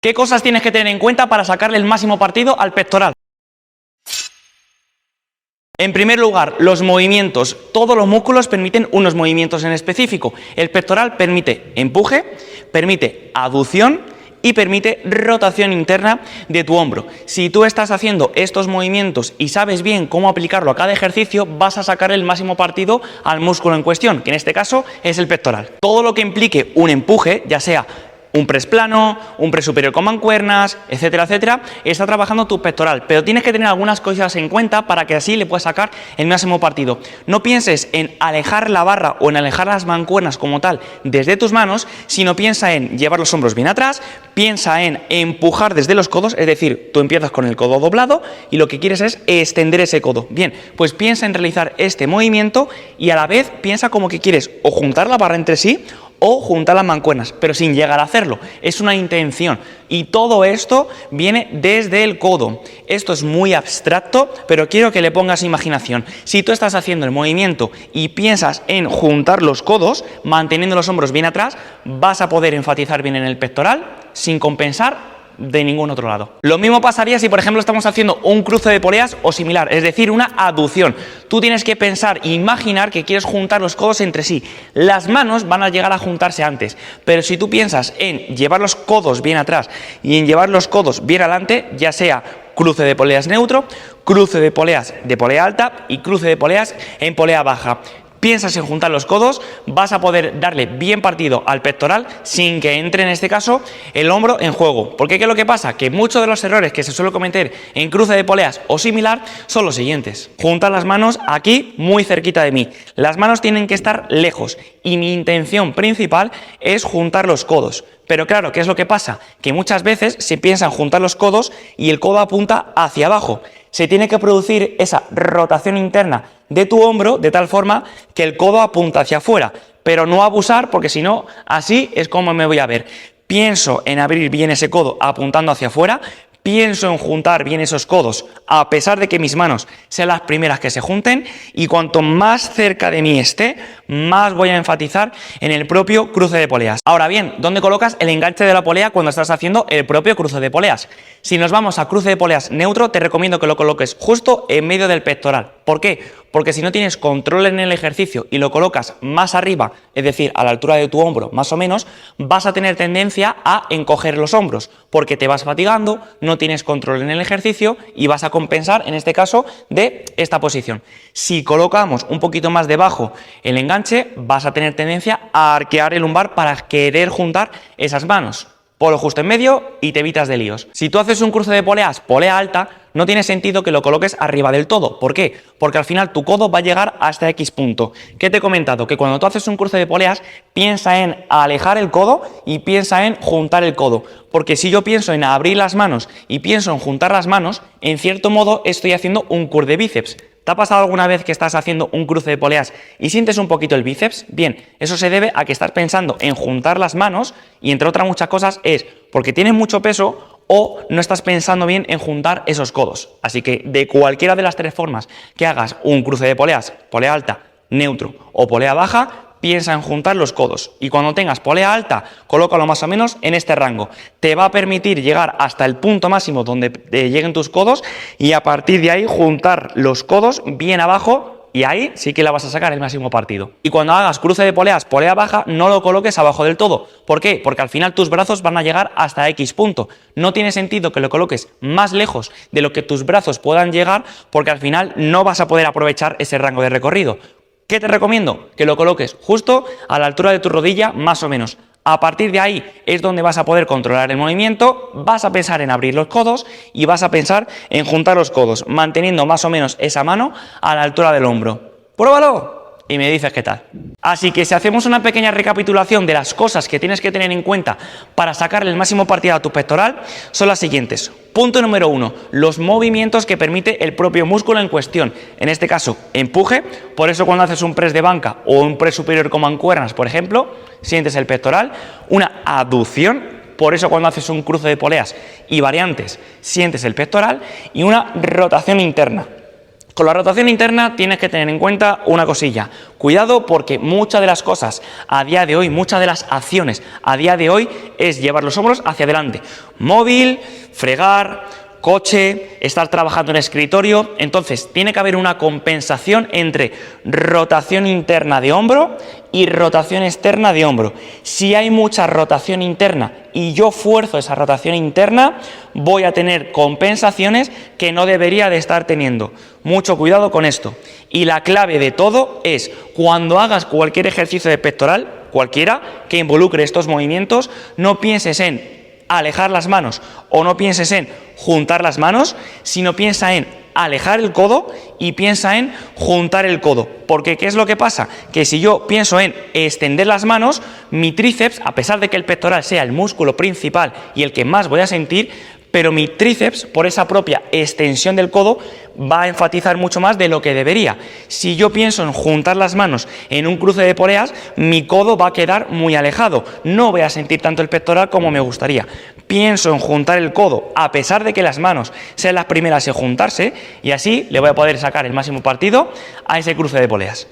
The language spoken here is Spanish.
¿Qué cosas tienes que tener en cuenta para sacarle el máximo partido al pectoral? En primer lugar, los movimientos. Todos los músculos permiten unos movimientos en específico. El pectoral permite empuje, permite aducción y permite rotación interna de tu hombro. Si tú estás haciendo estos movimientos y sabes bien cómo aplicarlo a cada ejercicio, vas a sacar el máximo partido al músculo en cuestión, que en este caso es el pectoral. Todo lo que implique un empuje, ya sea un press plano, un press superior con mancuernas, etcétera, etcétera, está trabajando tu pectoral, pero tienes que tener algunas cosas en cuenta para que así le puedas sacar el máximo partido. No pienses en alejar la barra o en alejar las mancuernas como tal desde tus manos, sino piensa en llevar los hombros bien atrás, piensa en empujar desde los codos, es decir, tú empiezas con el codo doblado y lo que quieres es extender ese codo. Bien, pues piensa en realizar este movimiento y a la vez piensa como que quieres o juntar la barra entre sí o juntar las mancuernas, pero sin llegar a hacerlo. Es una intención y todo esto viene desde el codo. Esto es muy abstracto, pero quiero que le pongas imaginación. Si tú estás haciendo el movimiento y piensas en juntar los codos, manteniendo los hombros bien atrás, vas a poder enfatizar bien en el pectoral sin compensar de ningún otro lado. Lo mismo pasaría si, por ejemplo, estamos haciendo un cruce de poleas o similar, es decir, una aducción. Tú tienes que pensar e imaginar que quieres juntar los codos entre sí. Las manos van a llegar a juntarse antes, pero si tú piensas en llevar los codos bien atrás y en llevar los codos bien adelante, ya sea cruce de poleas neutro, cruce de poleas de polea alta y cruce de poleas en polea baja, piensas en juntar los codos, vas a poder darle bien partido al pectoral sin que entre en este caso el hombro en juego. Porque ¿qué es lo que pasa? Que muchos de los errores que se suele cometer en cruce de poleas o similar son los siguientes. Juntar las manos aquí muy cerquita de mí. Las manos tienen que estar lejos y mi intención principal es juntar los codos. Pero claro, ¿qué es lo que pasa? Que muchas veces se piensa en juntar los codos y el codo apunta hacia abajo. Se tiene que producir esa rotación interna de tu hombro de tal forma que el codo apunta hacia afuera, pero no abusar porque si no, así es como me voy a ver. Pienso en abrir bien ese codo apuntando hacia afuera, pienso en juntar bien esos codos a pesar de que mis manos sean las primeras que se junten y cuanto más cerca de mí esté, más voy a enfatizar en el propio cruce de poleas. Ahora bien, ¿dónde colocas el enganche de la polea cuando estás haciendo el propio cruce de poleas? Si nos vamos a cruce de poleas neutro, te recomiendo que lo coloques justo en medio del pectoral. ¿Por qué? Porque si no tienes control en el ejercicio y lo colocas más arriba, es decir, a la altura de tu hombro más o menos, vas a tener tendencia a encoger los hombros, porque te vas fatigando, no tienes control en el ejercicio y vas a compensar, en este caso, de esta posición. Si colocamos un poquito más debajo el enganche, vas a tener tendencia a arquear el lumbar para querer juntar esas manos. Ponlo justo en medio y te evitas de líos. Si tú haces un cruce de poleas, polea alta, no tiene sentido que lo coloques arriba del todo. ¿Por qué? Porque al final tu codo va a llegar hasta X punto. ¿Qué te he comentado? Que cuando tú haces un cruce de poleas, piensa en alejar el codo y piensa en juntar el codo. Porque si yo pienso en abrir las manos y pienso en juntar las manos, en cierto modo estoy haciendo un curl de bíceps. ¿Te ha pasado alguna vez que estás haciendo un cruce de poleas y sientes un poquito el bíceps? Bien, eso se debe a que estás pensando en juntar las manos y entre otras muchas cosas es porque tienes mucho peso o no estás pensando bien en juntar esos codos. Así que de cualquiera de las tres formas que hagas un cruce de poleas, polea alta, neutro o polea baja, piensa en juntar los codos y cuando tengas polea alta, colócalo más o menos en este rango. Te va a permitir llegar hasta el punto máximo donde lleguen tus codos y a partir de ahí juntar los codos bien abajo y ahí sí que la vas a sacar el máximo partido. Y cuando hagas cruce de poleas, polea baja, no lo coloques abajo del todo. ¿Por qué? Porque al final tus brazos van a llegar hasta X punto. No tiene sentido que lo coloques más lejos de lo que tus brazos puedan llegar porque al final no vas a poder aprovechar ese rango de recorrido. ¿Qué te recomiendo? Que lo coloques justo a la altura de tu rodilla, más o menos. A partir de ahí es donde vas a poder controlar el movimiento, vas a pensar en abrir los codos y vas a pensar en juntar los codos, manteniendo más o menos esa mano a la altura del hombro. ¡Pruébalo! Y me dices qué tal. Así que si hacemos una pequeña recapitulación de las cosas que tienes que tener en cuenta para sacarle el máximo partido a tu pectoral, son las siguientes. Punto número 1, los movimientos que permite el propio músculo en cuestión. En este caso, empuje, por eso cuando haces un press de banca o un press superior con mancuernas, por ejemplo, sientes el pectoral. Una aducción, por eso cuando haces un cruce de poleas y variantes, sientes el pectoral. Y una rotación interna. Con la rotación interna tienes que tener en cuenta una cosilla. Cuidado porque muchas de las cosas a día de hoy, muchas de las acciones a día de hoy es llevar los hombros hacia adelante. Móvil, fregar, coche, estar trabajando en escritorio. Entonces tiene que haber una compensación entre rotación interna de hombro y rotación externa de hombro. Si hay mucha rotación interna y yo fuerzo esa rotación interna, voy a tener compensaciones que no debería de estar teniendo. Mucho cuidado con esto. Y la clave de todo es cuando hagas cualquier ejercicio de pectoral, cualquiera que involucre estos movimientos, no pienses en alejar las manos o no pienses en juntar las manos, sino piensa en alejar el codo y piensa en juntar el codo. Porque ¿qué es lo que pasa? Que si yo pienso en extender las manos, mi tríceps, a pesar de que el pectoral sea el músculo principal y el que más voy a sentir, pero mi tríceps, por esa propia extensión del codo, va a enfatizar mucho más de lo que debería. Si yo pienso en juntar las manos en un cruce de poleas, mi codo va a quedar muy alejado. No voy a sentir tanto el pectoral como me gustaría. Pienso en juntar el codo, a pesar de que las manos sean las primeras en juntarse, y así le voy a poder sacar el máximo partido a ese cruce de poleas.